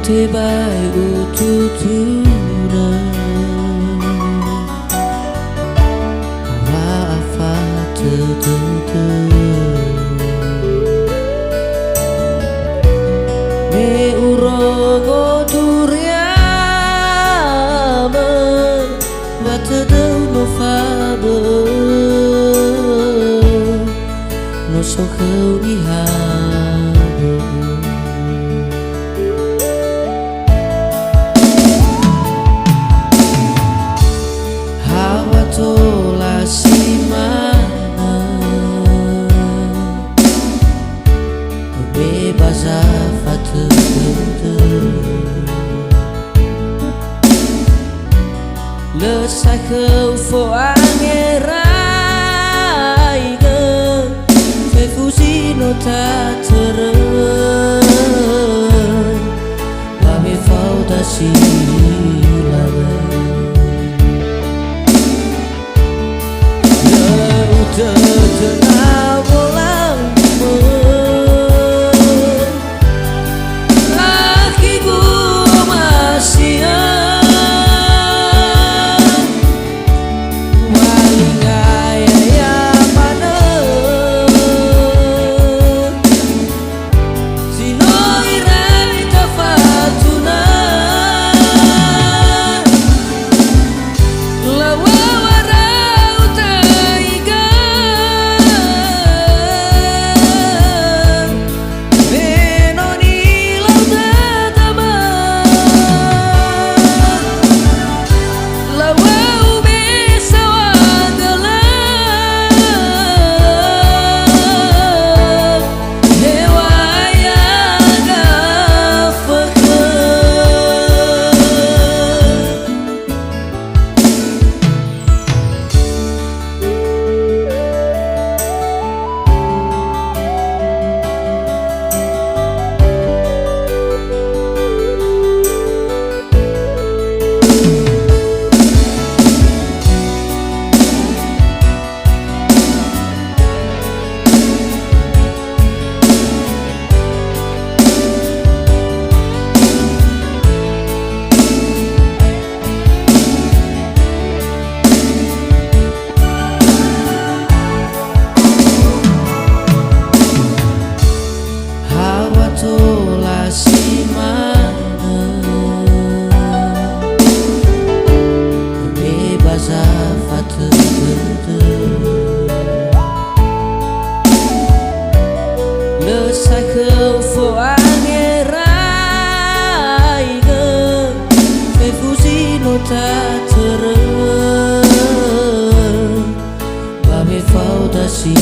te bai ututuna Hawa afa te Me urogo duriama Wata dau no fabe No so kau ihaba Tola simana bebas afatu lesai kau fo angerai ge fe fusi no ta tere la me falta silaba terkenal bolangmu Lakiku masih Waling ayah mana Sino irai tafatuna Tola simana bebas afatu lesai kau fo angerai ge fe fusi no ta tere ba me falta si